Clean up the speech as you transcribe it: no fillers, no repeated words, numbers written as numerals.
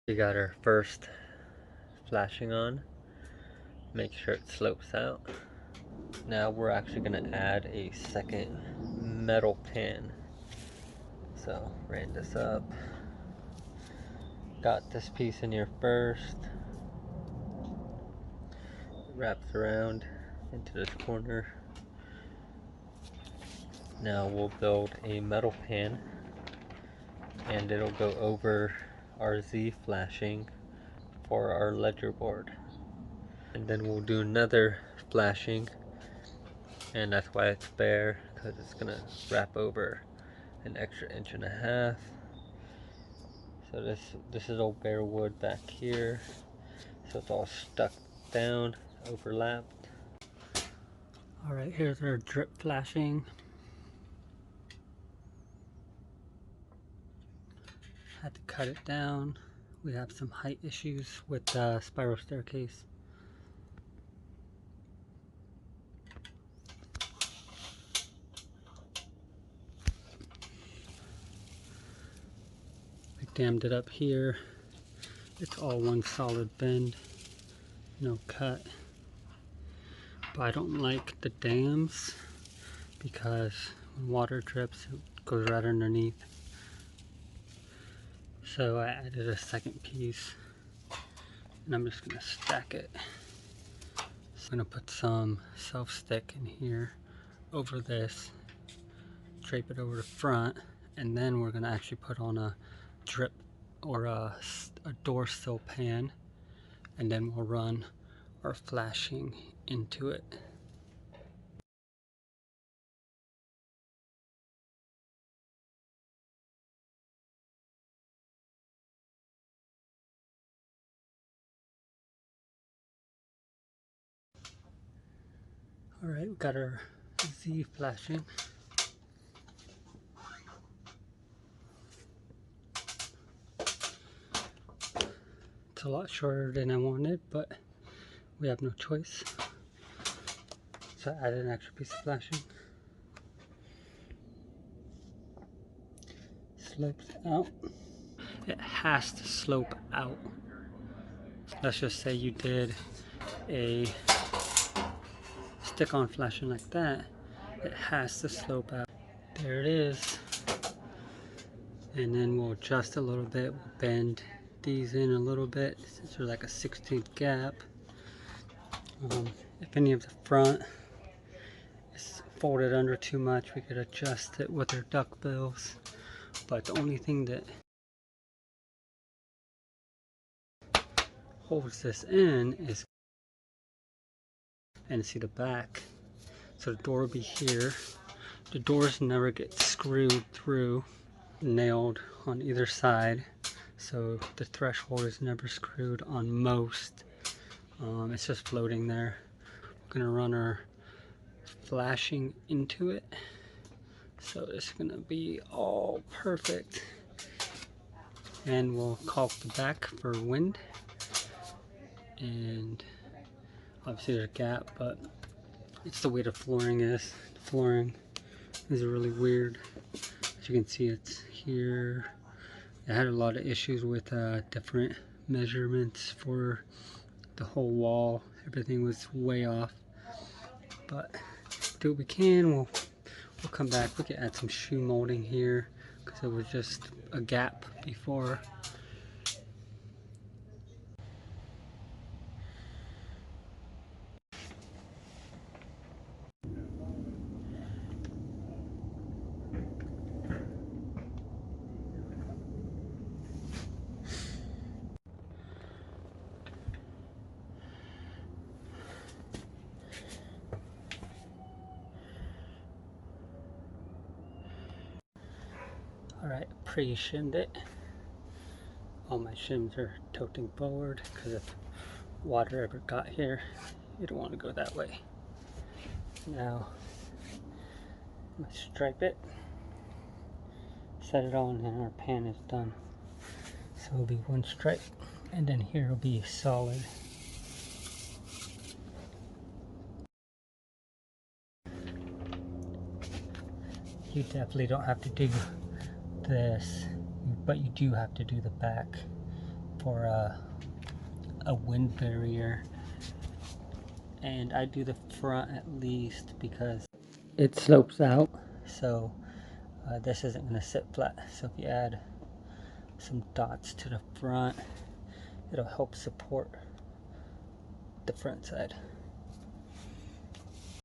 We got our first flashing on. Make sure it slopes out. Now we're actually going to add a second metal pin. So ran this up. Got this piece in here first. Wraps around into this corner. Now we'll build a metal pin and it'll go over our Z flashing for our ledger board. And then we'll do another flashing, and that's why it's bare, because it's gonna wrap over an extra 1.5 inches. So this is old bare wood back here, so it's all stuck down, overlapped. Alright, here's our drip flashing. Had to cut it down. We have some height issues with the spiral staircase. I dammed it up here. It's all one solid bend, no cut. But I don't like the dams because when water drips, it goes right underneath. So I added a second piece, and I'm just gonna stack it. So I'm gonna put some self-stick in here over this, drape it over the front, and then we're gonna actually put on a drip or a door sill pan, and then we'll run our flashing into it. Alright, we got our Z flashing. It's a lot shorter than I wanted, but we have no choice. So I added an extra piece of flashing. Slopes out. It has to slope out. Let's just say you did a stick-on flashing like that. It has to slope out. There it is. And then we'll adjust a little bit. We'll bend these in a little bit since there's like a 1/16 gap. If any of the front is folded under too much, we could adjust it with our duck bills. But the only thing that holds this in is, and see the back. So the door will be here. The doors never get screwed through, nailed on either side. So the threshold is never screwed on most. It's just floating there. We're gonna run our flashing into it. So it's gonna be all perfect. And we'll caulk the back for wind. And obviously there's a gap, but it's the way the flooring is. The flooring is really weird. As you can see, it's here. I had a lot of issues with different measurements for the whole wall. Everything was way off. But do what we can. We'll come back. We can add some shoe molding here because it was just a gap before. Alright, pre-shimmed it. All my shims are tilting forward because if water ever got here, you don't want to go that way. Now, I'm going to stripe it, set it on, and our pan is done. So it'll be one stripe, and then here will be solid. You definitely don't have to do this, but you do have to do the back for a wind barrier. And I do the front at least because it slopes out, so this isn't going to sit flat. So if you add some dots to the front, it'll help support the front side.